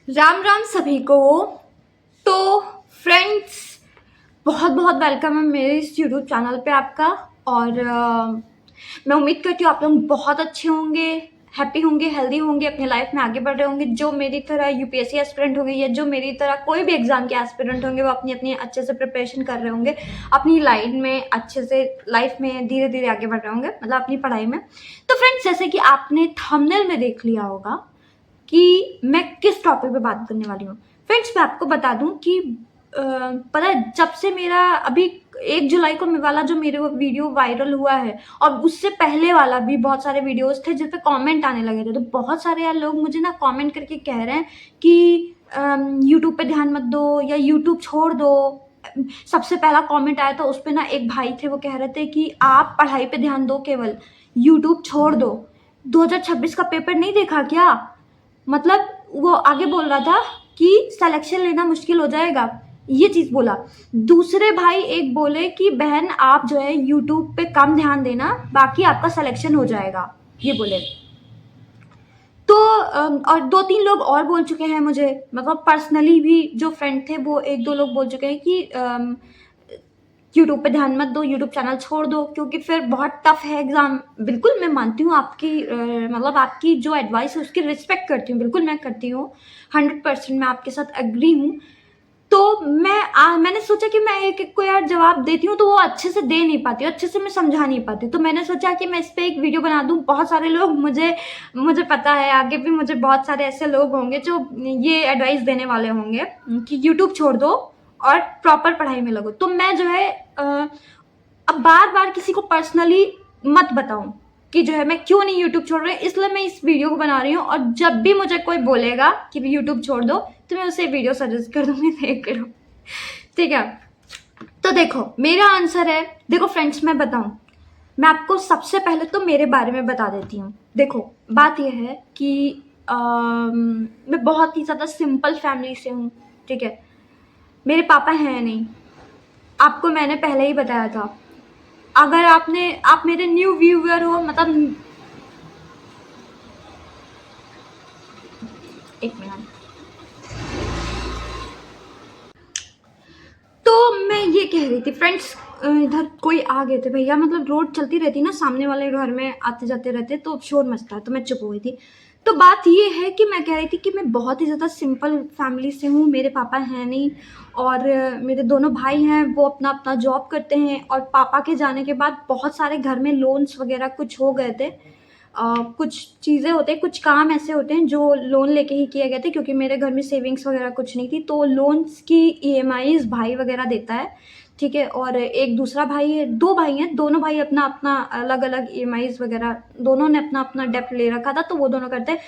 राम राम सभी को। तो फ्रेंड्स, बहुत बहुत वेलकम है मेरे इस यूट्यूब चैनल पे आपका। और मैं उम्मीद करती हूँ आप लोग बहुत अच्छे होंगे, हैप्पी होंगे, हेल्दी होंगे, अपनी लाइफ में आगे बढ़ रहे होंगे। जो मेरी तरह यूपीएससी एस्पिरेंट होंगे या जो मेरी तरह कोई भी एग्जाम के एस्पिरेंट होंगे, वो अपनी अपनी अच्छे से प्रिपरेशन कर रहे होंगे, अपनी लाइन में अच्छे से लाइफ में धीरे धीरे आगे बढ़ रहे होंगे, मतलब अपनी पढ़ाई में। तो फ्रेंड्स, जैसे कि आपने थंबनेल में देख लिया होगा कि मैं किस टॉपिक पे बात करने वाली हूँ। फ्रेंड्स, मैं आपको बता दूं कि पता है, जब से मेरा अभी 1 जुलाई को वाला जो मेरे वो वीडियो वायरल हुआ है, और उससे पहले वाला भी बहुत सारे वीडियोस थे जिस पे कमेंट आने लगे थे। तो बहुत सारे यार लोग मुझे ना कमेंट करके कह रहे हैं कि यूट्यूब पे ध्यान मत दो या यूट्यूब छोड़ दो। सबसे पहला कमेंट आया था, उस पे ना एक भाई थे, वो कह रहे थे कि आप पढ़ाई पे ध्यान दो, केवल यूट्यूब छोड़ दो। 2026 का पेपर नहीं देखा क्या? मतलब वो आगे बोल रहा था कि सिलेक्शन लेना मुश्किल हो जाएगा, ये चीज बोला। दूसरे भाई एक बोले कि बहन आप जो है यूट्यूब पे कम ध्यान देना, बाकी आपका सिलेक्शन हो जाएगा, ये बोले। तो और 2-3 लोग और बोल चुके हैं मुझे, मतलब पर्सनली भी जो फ्रेंड थे वो 1-2 लोग बोल चुके हैं कि यूट्यूब पे ध्यान मत दो, यूट्यूब चैनल छोड़ दो, क्योंकि फिर बहुत टफ है एग्जाम। बिल्कुल मैं मानती हूँ आपकी, मतलब आपकी जो एडवाइस है उसकी रिस्पेक्ट करती हूँ, बिल्कुल मैं करती हूँ। 100% मैं आपके साथ एग्री हूँ। तो मैंने सोचा कि मैं एक एक को यार जवाब देती हूँ तो वो अच्छे से दे नहीं पाती, अच्छे से मैं समझा नहीं पाती। तो मैंने सोचा कि मैं इस पे एक वीडियो बना दूँ। बहुत सारे लोग मुझे पता है आगे भी मुझे बहुत सारे ऐसे लोग होंगे जो ये एडवाइस देने वाले होंगे कि यूट्यूब छोड़ दो और प्रॉपर पढ़ाई में लगो। तो मैं जो है अब बार बार किसी को पर्सनली मत बताऊं कि जो है मैं क्यों नहीं यूट्यूब छोड़ रही, इसलिए मैं इस वीडियो को बना रही हूँ। और जब भी मुझे कोई बोलेगा कि यूट्यूब छोड़ दो, तो मैं उसे वीडियो सजेस्ट कर दूंगी, देख लो। ठीक है, तो देखो मेरा आंसर है। देखो फ्रेंड्स, मैं बताऊं, मैं आपको सबसे पहले तो मेरे बारे में बता देती हूँ। देखो बात यह है कि मैं बहुत ही ज़्यादा सिंपल फैमिली से हूँ। ठीक है, मेरे पापा हैं नहीं, आपको मैंने पहले ही बताया था। अगर आप मेरे न्यू व्यूअर हो, मतलब एक मिनट। तो मैं ये कह रही थी फ्रेंड्स, इधर कोई आ गए थे भैया, मतलब रोड चलती रहती ना, सामने वाले घर में आते जाते रहते तो शोर मचता है, तो मैं चुप हो गई थी। तो बात ये है कि मैं कह रही थी कि मैं बहुत ही ज़्यादा सिंपल फैमिली से हूँ। मेरे पापा हैं नहीं, और मेरे दोनों भाई हैं, वो अपना अपना जॉब करते हैं। और पापा के जाने के बाद बहुत सारे घर में लोन्स वगैरह कुछ हो गए थे। कुछ चीज़ें होते हैं, कुछ काम ऐसे होते हैं जो लोन लेके ही किए गए थे, क्योंकि मेरे घर में सेविंग्स वगैरह कुछ नहीं थी। तो लोन्स की ईएमआईज़ भाई वगैरह देता है। ठीक है, और एक दूसरा भाई है, 2 भाई हैं, दोनों भाई अपना अपना अलग अलग ईएमआईज़ वगैरह, दोनों ने अपना अपना डेप्ट ले रखा था, तो वो दोनों करते हैं।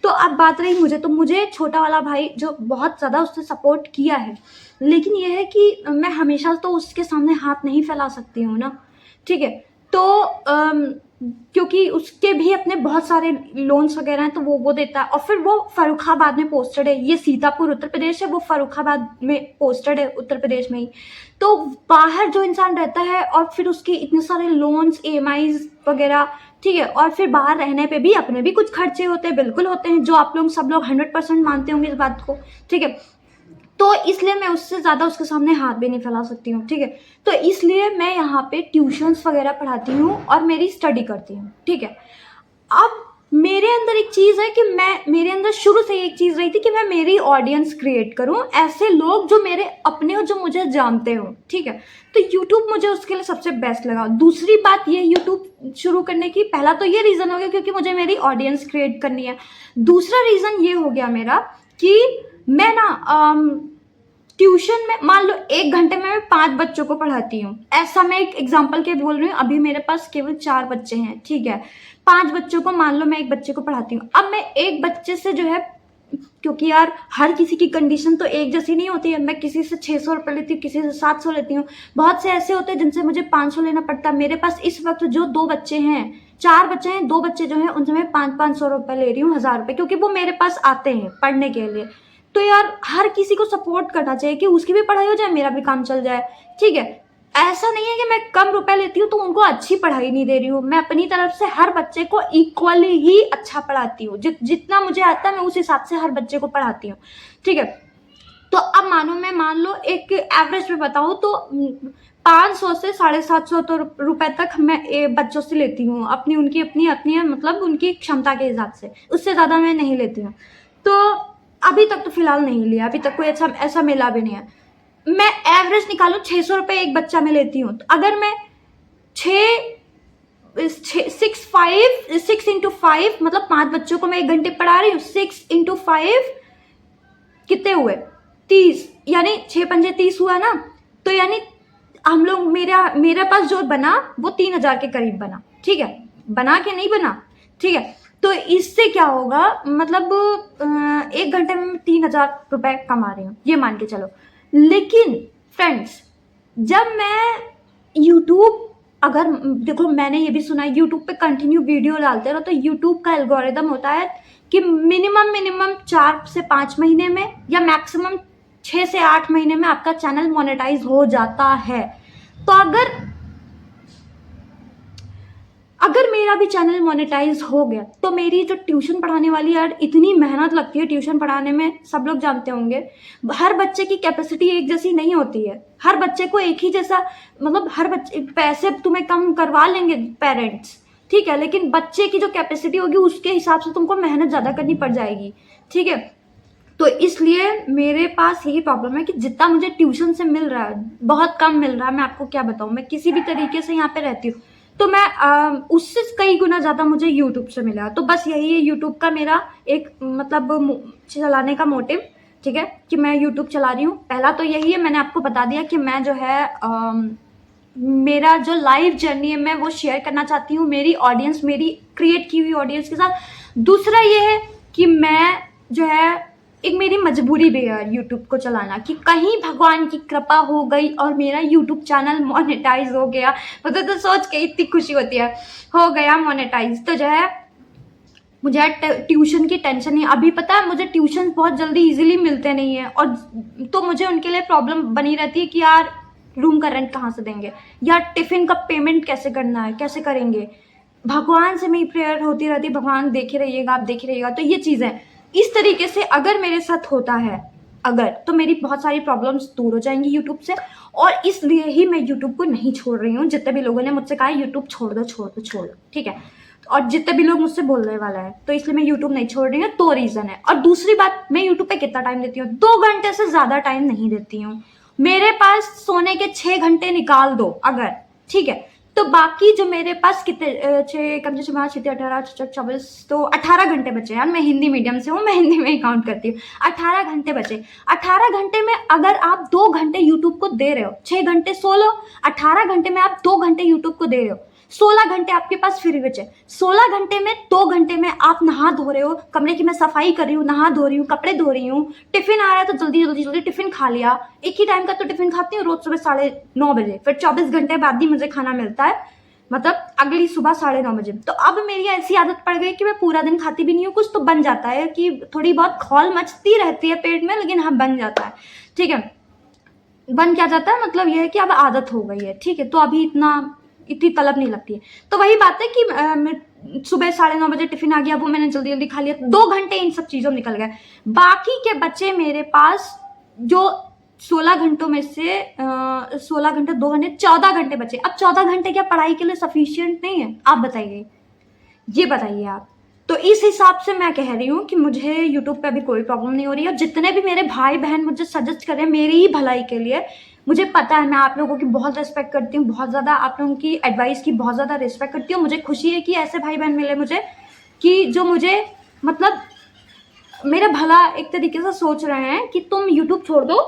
तो अब बात रही मुझे, तो मुझे छोटा वाला भाई जो बहुत ज़्यादा उसने सपोर्ट किया है, लेकिन ये है कि मैं हमेशा तो उसके सामने हाथ नहीं फैला सकती हूँ ना। ठीक है, तो क्योंकि उसके भी अपने बहुत सारे लोन्स वगैरह हैं, तो वो देता है। और फिर वो फर्रुखाबाद में पोस्टेड है, ये सीतापुर उत्तर प्रदेश है, वो फर्रुखाबाद में पोस्टेड है, उत्तर प्रदेश में ही। तो बाहर जो इंसान रहता है और फिर उसके इतने सारे लोन्स, ईएमआईज वगैरह, ठीक है, और फिर बाहर रहने पे भी अपने भी कुछ खर्चे होते हैं, बिल्कुल होते हैं, जो आप लोग सब लोग 100% मानते होंगे इस बात को। ठीक है, तो इसलिए मैं उससे ज़्यादा उसके सामने हाथ भी नहीं फैला सकती हूँ। ठीक है, तो इसलिए मैं यहाँ पे ट्यूशन्स वगैरह पढ़ाती हूँ और मेरी स्टडी करती हूँ। ठीक है, अब मेरे अंदर एक चीज़ है कि मेरे अंदर शुरू से एक चीज़ रही थी कि मैं मेरी ऑडियंस क्रिएट करूँ, ऐसे लोग जो मेरे अपने हो, जो मुझे जानते हो। ठीक है, तो यूट्यूब मुझे उसके लिए सबसे बेस्ट लगा। दूसरी बात ये, यूट्यूब शुरू करने की पहला तो ये रीज़न हो गया क्योंकि मुझे मेरी ऑडियंस क्रिएट करनी है। दूसरा रीज़न ये हो गया मेरा कि मैं ना ट्यूशन में, मान लो 1 घंटे में मैं 5 बच्चों को पढ़ाती हूँ। ऐसा मैं एक एग्जाम्पल के बोल रही हूँ, अभी मेरे पास केवल 4 बच्चे हैं। ठीक है, 5 बच्चों को, मान लो मैं एक बच्चे को पढ़ाती हूँ। अब मैं एक बच्चे से जो है, क्योंकि यार हर किसी की कंडीशन तो एक जैसी नहीं होती है, मैं किसी से 600 रुपये लेती हूँ, किसी से 700 लेती हूँ, बहुत से ऐसे होते हैं जिनसे मुझे 500 लेना पड़ता है। मेरे पास इस वक्त जो 2 बच्चे हैं, 4 बच्चे हैं, 2 बच्चे जो हैं उनसे मैं 500-500 रुपये ले रही हूँ, 1000 रुपये, क्योंकि वो मेरे पास आते हैं पढ़ने के लिए। तो यार हर किसी को सपोर्ट करना चाहिए कि उसकी भी पढ़ाई हो जाए, मेरा भी काम चल जाए। ठीक है, ऐसा नहीं है कि मैं कम रुपए लेती हूँ तो उनको अच्छी पढ़ाई नहीं दे रही हूँ। मैं अपनी तरफ से हर बच्चे को इक्वली ही अच्छा पढ़ाती हूँ। जितना मुझे आता है मैं उस हिसाब से हर बच्चे को पढ़ाती हूँ, ठीक है। तो अब मैं मान लो एक एवरेज में बताऊँ तो 500 से 750 तो रुपए तक मैं बच्चों से लेती हूँ, अपनी उनकी अपनी अपनी मतलब उनकी क्षमता के हिसाब से, उससे ज़्यादा मैं नहीं लेती हूँ। तो अभी तक तो फिलहाल नहीं लिया, अभी तक कोई ऐसा मिला भी नहीं है। मैं एवरेज निकालूं 600 रुपये एक बच्चा में लेती हूँ, तो अगर मैं 6 इंटू 5 मतलब 5 बच्चों को मैं 1 घंटे पढ़ा रही हूँ, 6 इंटू 5 कितने हुए 30, यानी 6 पंजे 30 हुआ ना। तो यानी हम लोग मेरे पास जो बना वो 3000 के करीब बना, ठीक है। बना के नहीं बना, ठीक है। तो इससे क्या होगा, मतलब 1 घंटे में 3000 रुपए कमा रही हूँ, ये मान के चलो। लेकिन फ्रेंड्स, जब मैं यूट्यूब, अगर देखो मैंने ये भी सुना है यूट्यूब पे कंटिन्यू वीडियो डालते रहो तो यूट्यूब का एल्गोरिदम होता है कि मिनिमम 4 से 5 महीने में या मैक्सिमम 6 से 8 महीने में आपका चैनल मोनेटाइज हो जाता है। तो अगर मेरा भी चैनल मोनेटाइज हो गया तो मेरी जो ट्यूशन पढ़ाने वाली यार इतनी मेहनत लगती है ट्यूशन पढ़ाने में, सब लोग जानते होंगे। हर बच्चे की कैपेसिटी एक जैसी नहीं होती है, हर बच्चे को एक ही जैसा, मतलब हर बच्चे पैसे तुम्हें कम करवा लेंगे पेरेंट्स, ठीक है, लेकिन बच्चे की जो कैपेसिटी होगी उसके हिसाब से तुमको मेहनत ज़्यादा करनी पड़ जाएगी, ठीक है। तो इसलिए मेरे पास यही प्रॉब्लम है कि जितना मुझे ट्यूशन से मिल रहा है बहुत कम मिल रहा है। मैं आपको क्या बताऊँ, मैं किसी भी तरीके से यहाँ पे रहती हूँ तो मैं उससे कई गुना ज़्यादा मुझे यूट्यूब से मिला। तो बस यही है यूट्यूब का मेरा एक मतलब चलाने का मोटिव, ठीक है, कि मैं यूट्यूब चला रही हूँ। पहला तो यही है, मैंने आपको बता दिया कि मैं जो है मेरा जो लाइव जर्नी है मैं वो शेयर करना चाहती हूँ मेरी ऑडियंस, मेरी क्रिएट की हुई ऑडियंस के साथ। दूसरा ये है कि मैं जो है एक मेरी मजबूरी भी है यूट्यूब को चलाना, कि कहीं भगवान की कृपा हो गई और मेरा यूट्यूब चैनल मोनेटाइज हो गया, मतलब तो सोच के इतनी खुशी होती है, हो गया मोनेटाइज, तो जो है मुझे ट्यूशन की टेंशन नहीं। अभी पता है मुझे ट्यूशन बहुत जल्दी इजीली मिलते नहीं है, और तो मुझे उनके लिए प्रॉब्लम बनी रहती है कि यार रूम का रेंट कहाँ से देंगे, या टिफ़िन का पेमेंट कैसे करना है, कैसे करेंगे। भगवान से मेरी प्रेयर होती रहती है, भगवान देखे रहिएगा, आप देखे रहिएगा। तो ये चीज़ें इस तरीके से अगर मेरे साथ होता है अगर, तो मेरी बहुत सारी प्रॉब्लम्स दूर हो जाएंगी यूट्यूब से, और इसलिए ही मैं यूट्यूब को नहीं छोड़ रही हूँ। जितने भी लोगों ने मुझसे कहा यूट्यूब छोड़ दो छोड़ दो छोड़ दो, ठीक है, और जितने भी लोग मुझसे बोलने वाला है, तो इसलिए मैं यूट्यूब नहीं छोड़ रही हूँ। तो रीज़न है। और दूसरी बात, मैं यूट्यूब पे कितना टाइम देती हूँ, 2 घंटे से ज़्यादा टाइम नहीं देती हूँ। मेरे पास सोने के 6 घंटे निकाल दो अगर, ठीक है, तो बाकी जो मेरे पास कितने 6 कम से 5 6 18 24, तो 18 घंटे बचे। यार मैं हिंदी मीडियम से हूँ, मैं हिंदी में ही काउंट करती हूँ। 18 घंटे बचे। 18 घंटे में अगर आप 2 घंटे यूट्यूब को दे रहे हो, 6 घंटे सो लो, 18 घंटे में आप 2 घंटे यूट्यूब को दे रहे हो, 16 घंटे आपके पास फ्री बचे। 16 घंटे में 2 घंटे में आप नहा धो रहे हो, कमरे की मैं सफाई कर रही हूँ, नहा धो रही हूँ, कपड़े धो रही हूँ, टिफिन आ रहा है तो जल्दी टिफिन खा लिया। एक ही टाइम का तो टिफिन खाती हूँ रोज सुबह 9:30 बजे, फिर 24 घंटे बाद ही मुझे खाना मिलता है, मतलब अगली सुबह 9:30 बजे। तो अब मेरी ऐसी आदत पड़ गई कि मैं पूरा दिन खाती भी नहीं हूँ, कुछ तो बन जाता है कि थोड़ी बहुत खौल मचती रहती है पेट में, लेकिन हाँ बन जाता है, ठीक है। बन क्या जाता है, मतलब यह है कि अब आदत हो गई है, ठीक है, तो अभी इतनी तलब नहीं लगती है। तो वही बात है कि सुबह 9:30 बजे टिफिन आ गया, वो मैंने जल्दी खाली लिया, 2 घंटे इन सब चीज़ों में निकल गए। बाकी के बच्चे मेरे पास जो 16 घंटों में से 16 घंटे 2 घंटे 14 घंटे बचे। अब 14 घंटे क्या पढ़ाई के लिए सफिशियंट नहीं है? आप बताइए, ये बताइए आप। तो इस हिसाब से मैं कह रही हूँ कि मुझे यूट्यूब पे अभी कोई प्रॉब्लम नहीं हो रही है, और जितने भी मेरे भाई बहन मुझे सजेस्ट कर रहे हैं मेरी ही भलाई के लिए, मुझे पता है मैं आप लोगों की बहुत रिस्पेक्ट करती हूँ, बहुत ज़्यादा आप लोगों की एडवाइस की बहुत ज़्यादा रिस्पेक्ट करती हूँ। मुझे खुशी है कि ऐसे भाई बहन मिले मुझे, कि जो मुझे मतलब मेरा भला एक तरीके से सोच रहे हैं कि तुम यूट्यूब छोड़ दो,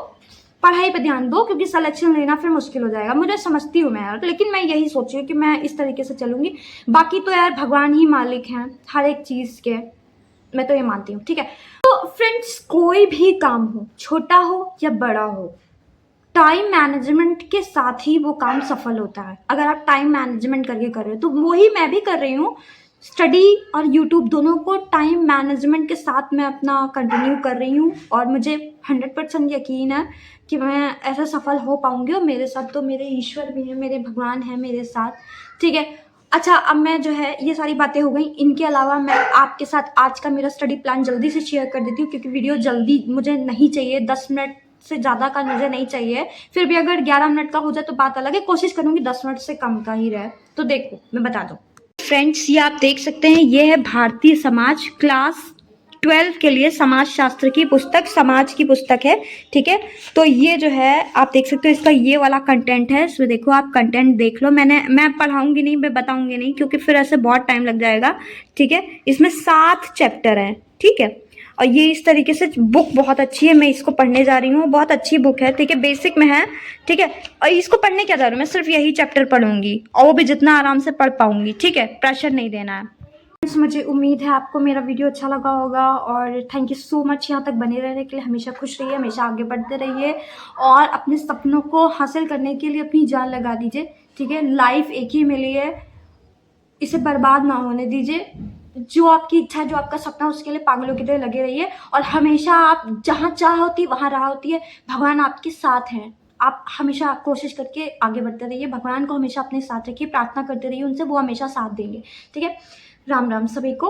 पढ़ाई पे ध्यान दो, क्योंकि सिलेक्शन लेना फिर मुश्किल हो जाएगा। मुझे समझती हूँ मैं यार, लेकिन मैं यही सोची हूँ कि मैं इस तरीके से चलूँगी। बाकी तो यार भगवान ही मालिक हैं हर एक चीज़ के, मैं तो ये मानती हूँ, ठीक है। तो फ्रेंड्स, कोई भी काम हो, छोटा हो या बड़ा हो, टाइम मैनेजमेंट के साथ ही वो काम सफल होता है। अगर आप टाइम मैनेजमेंट करके कर रहे हो, तो वही मैं भी कर रही हूँ स्टडी और यूट्यूब दोनों को टाइम मैनेजमेंट के साथ मैं अपना कंटिन्यू कर रही हूँ और मुझे 100% यकीन है कि मैं ऐसा सफल हो पाऊँगी। और मेरे साथ तो मेरे ईश्वर भी हैं, मेरे भगवान हैं मेरे साथ, ठीक है। अच्छा, अब मैं जो है ये सारी बातें हो गई, इनके अलावा मैं आपके साथ आज का मेरा स्टडी प्लान जल्दी से शेयर कर देती हूँ, क्योंकि वीडियो जल्दी मुझे नहीं चाहिए, 10 मिनट से ज़्यादा का मुझे नहीं चाहिए। फिर भी अगर 11 मिनट का हो जाए तो बात अलग है, कोशिश करूँगी 10 मिनट से कम का ही रहे। तो देखो मैं बता दूँ फ्रेंड्स, ये आप देख सकते हैं, ये है भारतीय समाज क्लास 12 के लिए समाज शास्त्र की पुस्तक, समाज की पुस्तक है, ठीक है। तो ये जो है आप देख सकते हो, इसका ये वाला कंटेंट है, इसमें देखो आप कंटेंट देख लो। मैं पढ़ाऊंगी नहीं, मैं बताऊंगी नहीं, क्योंकि फिर ऐसे बहुत टाइम लग जाएगा, ठीक है। इसमें 7 चैप्टर हैं, ठीक है। और ये इस तरीके से बुक बहुत अच्छी है, मैं इसको पढ़ने जा रही हूँ, बहुत अच्छी बुक है, ठीक है, बेसिक में है, ठीक है। और इसको पढ़ने क्या जा रही हूँ, मैं सिर्फ यही चैप्टर पढ़ूंगी और वो भी जितना आराम से पढ़ पाऊंगी, ठीक है, प्रेशर नहीं देना है। मुझे उम्मीद है आपको मेरा वीडियो अच्छा लगा होगा और थैंक यू सो मच यहाँ तक बने रहने के लिए। हमेशा खुश रहिए, हमेशा आगे बढ़ते रहिए और अपने सपनों को हासिल करने के लिए अपनी जान लगा दीजिए, ठीक है। लाइफ एक ही मिली है, इसे बर्बाद ना होने दीजिए। जो आपकी इच्छा है, जो आपका सपना है, उसके लिए पागलों की तरह लगे रहिए और हमेशा आप जहाँ चाह होती है वहाँ राह होती है। भगवान आपके साथ हैं, आप हमेशा कोशिश करके आगे बढ़ते रहिए, भगवान को हमेशा अपने साथ रखिए, प्रार्थना करते रहिए उनसे, वो हमेशा साथ देंगे, ठीक है। राम राम सभी को।